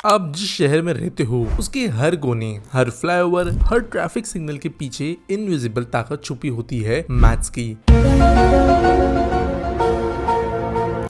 आप जिस शहर में रहते हो उसके हर कोने, हर फ्लाईओवर, हर ट्रैफिक सिग्नल के पीछे इनविजिबल ताकत छुपी होती है मैथ्स की।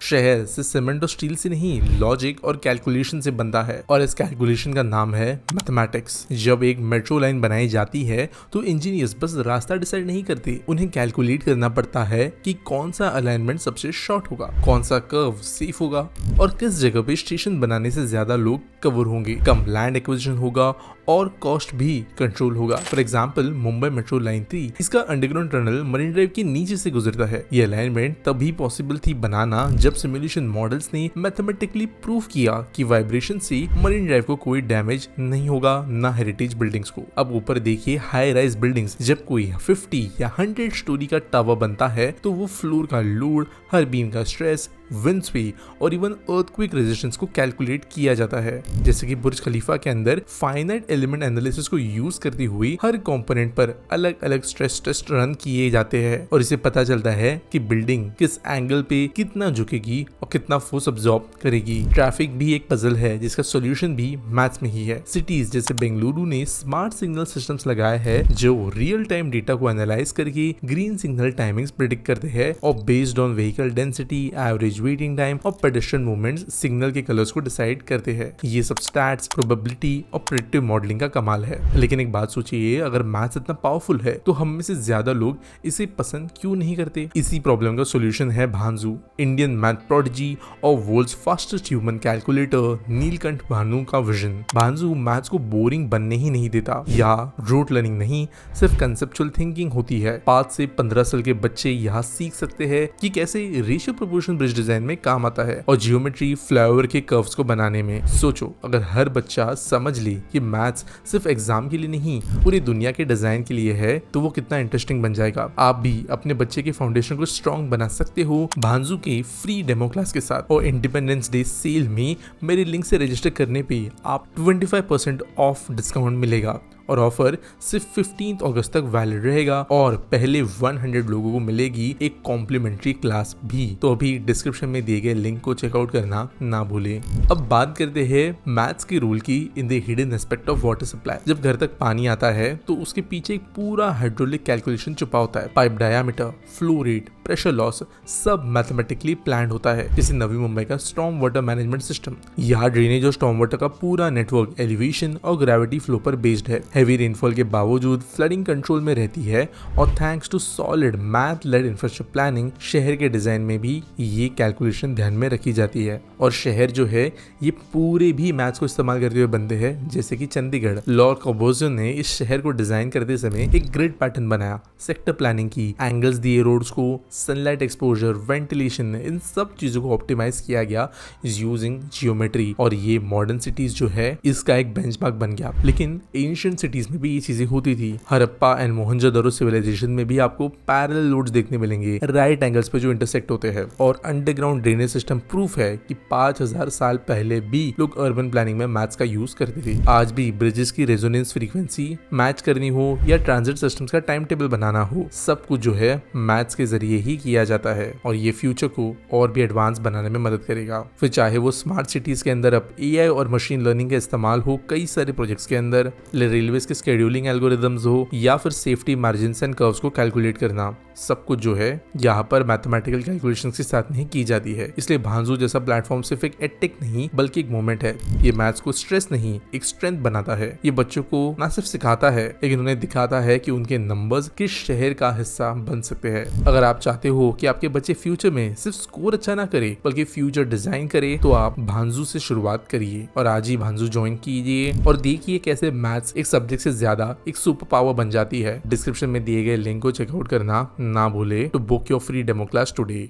शहर से सीमेंट और स्टील से नहीं, लॉजिक और कैलकुलेशन से बनता है, और इस कैलकुलेशन का नाम है मैथमेटिक्स। जब एक मेट्रो लाइन बनाई जाती है तो इंजीनियर्स बस रास्ता डिसाइड नहीं करते, उन्हें कैलकुलेट करना पड़ता है कि कौन सा अलाइनमेंट सबसे शॉर्ट होगा, कौन सा कर्व सेफ होगा और किस जगह पे स्टेशन बनाने से ज्यादा लोग कवर होंगे, कम लैंड एक्विजिशन होगा और कॉस्ट भी कंट्रोल होगा। For example Mumbai metro line 3, इसका अंडरग्राउंड टनल मरीन ड्राइव के नीचे से गुजरता है। ये अलाइनमेंट तभी पॉसिबल थी बनाना जब सिमुलेशन मॉडल्स ने मैथमेटिकली प्रूव किया कि वाइब्रेशन से मरीन ड्राइव को कोई डैमेज नहीं होगा, ना हेरिटेज बिल्डिंग्स को। अब ऊपर देखिए हाई राइज बिल्डिंग्स, जब कोई 50 या 100 स्टोरी का टावर बनता है तो वो फ्लोर का लोड, हर बीम का स्ट्रेस, विंड स्पीड और इवन अर्थक्वेक रेजिस्टेंस को कैलकुलेट किया जाता है। जैसे कि बुर्ज खलीफा के अंदर फाइनाइट एलिमेंट एनालिसिस को यूज करती हुई हर कंपोनेंट पर अलग अलग स्ट्रेस टेस्ट रन किए जाते हैं और इससे पता चलता है कि बिल्डिंग किस एंगल पे कितना झुकेगी और कितना फोर्स अब्सॉर्ब करेगी। ट्रैफिक भी एक पजल है जिसका सोल्यूशन भी मैथ्स में ही है। सिटीज जैसे बेंगलुरु ने स्मार्ट सिग्नल सिस्टम्स लगाए हैं जो रियल टाइम डेटा को एनालाइज करके ग्रीन सिग्नल टाइमिंग्स प्रेडिक्ट करते हैं और based on vehicle density, average waiting time और पेडेस्ट्रियन मूवमेंट्स सिग्नल के कलर्स को डिसाइड करते हैं। ये सब स्टैट्स, प्रोबेबिलिटी और प्रेडिक्टिव मॉडलिंग का कमाल है। लेकिन एक बात सोचिए, अगर मैथ्स इतना पावरफुल है तो हम में से ज्यादा लोग इसे पसंद क्यों नहीं करते? इसी प्रॉब्लम का सोल्यूशन है भांजू, इंडियन मैथ प्रोडिजी और world's fastest human calculator Neelakantha Bhanu का विजन। भांजू मैथ्स को बोरिंग बनने ही नहीं देता या रूट लर्निंग नहीं, सिर्फ कंसेप्चुअल थिंकिंग होती है। 5 से 15 साल के बच्चे यहाँ सीख सकते हैं कि कैसे रेशियो प्रोपोर्शन ब्रिज डिजाइन में काम आता है और जियोमेट्री फ्लाईओवर के कर्व्स को बनाने में। सोचो अगर हर बच्चा समझ ले कि मैथ्स सिर्फ एग्जाम के लिए नहीं, पूरी दुनिया के डिजाइन के लिए है, तो वो कितना इंटरेस्टिंग बन जाएगा। आप भी अपने बच्चे के फाउंडेशन को स्ट्रॉन्ग बना सकते हो भांजू के फ्री डेमो क्लास के साथ। और इंडिपेंडेंस डे सेल में मेरे लिंक से रजिस्टर करने पे आप 25% ऑफ डिस्काउंट मिलेगा और ऑफर सिर्फ 15 अगस्त तक वैलिड रहेगा और पहले 100 लोगों को मिलेगी एक कॉम्प्लीमेंट्री क्लास भी। तो अभी डिस्क्रिप्शन में दिए गए लिंक को चेकआउट करना ना भूलें। अब बात करते हैं मैथ्स के रूल की in the hidden aspect of water supply. जब घर तक पानी आता है तो उसके पीछे एक पूरा हाइड्रोलिक कैलकुलेशन छुपा होता है। Pipe diameter, flow rate, pressure loss सब मैथमेटिकली प्लान होता है। जैसे नवी मुंबई का स्टॉर्म वाटर मैनेजमेंट सिस्टम, यहाँ ड्रेनेज और स्टॉर्म वाटर का पूरा नेटवर्क एलिवेशन और ग्रेविटी फ्लो पर बेस्ड है। हेवी रेनफॉल के बावजूद फ्लडिंग कंट्रोल में रहती है और thanks to solid math led infrastructure planning शहर के डिजाइन में भी ये कैलकुलेशन ध्यान में रखी जाती है। और शहर जो है ये पूरे भी मैथ्स को इस्तेमाल करते हुए बनते हैं। जैसे कि चंडीगढ़, लॉर्ड कॉर्बूजियर ने इस शहर को डिजाइन करते समय एक ग्रिड पैटर्न बनाया, सेक्टर प्लानिंग की, एंगल्स दिए रोड्स को, सनलाइट एक्सपोजर, वेंटिलेशन, इन सब चीजों को ऑप्टिमाइज किया गया यूजिंग जियोमेट्री। और ये मॉडर्न सिटीज जो है इसका एक बेंचमार्क बन गया। लेकिन एंशिएंट सिटीज में भी ये चीजें होती थी। हड़प्पा एंड मोहनजोदड़ो सिविलाइजेशन में भी आपको पैरेलल लोड्स देखने मिलेंगे, राइट एंगल्स पे जो इंटरसेक्ट होते हैं। और अंडरग्राउंड ड्रेनेज सिस्टम प्रूफ है कि 5000 साल पहले भी लोग अर्बन प्लानिंग में मैथ्स का यूज करते थे। आज भी ब्रिजेस की रेजोनेंस फ्रीक्वेंसी मैच करनी हो या ट्रांजिट सिस्टम्स का टाइम टेबल बनाना हो, सब कुछ जो है मैथ्स के जरिए ही किया जाता है। और ये फ्यूचर को और भी एडवांस बनाने में मदद करेगा। फिर चाहे वो स्मार्ट सिटीज के अंदर अब एआई और मशीन लर्निंग का इस्तेमाल हो कई सारे प्रोजेक्ट्स के अंदर, रेलवे के शेड्यूलिंग एल्गोरिदम्स हो या फिर सेफ्टी मार्जिन्स एंड कर्व्स को कैलकुलेट करना, सब कुछ जो है यहाँ पर मैथमेटिकल कैलकुलेशंस के साथ नहीं की जाती है। इसलिए भांजू जैसा प्लेटफॉर्म सिर्फ एक एडटेक नहीं बल्कि एक मोमेंट है। ये मैथ्स को स्ट्रेस नहीं एक स्ट्रेंथ बनाता है। ये बच्चों को ना सिर्फ सिखाता है लेकिन उन्हें दिखाता है कि उनके नंबर्स किस शहर का हिस्सा बन सकते हैं। अगर आप चाहते हो कि आपके बच्चे फ्यूचर में सिर्फ स्कोर अच्छा ना करे बल्कि फ्यूचर डिजाइन करे तो आप भांजू से शुरुआत करिए और आज ही भांजू ज्वाइन कीजिए और देखिए कैसे मैथ्स एक सब्जेक्ट से ज्यादा एक सुपर पावर बन जाती है। डिस्क्रिप्शन में दिए गए लिंक को चेकआउट करना ना भूले to book your free demo class today.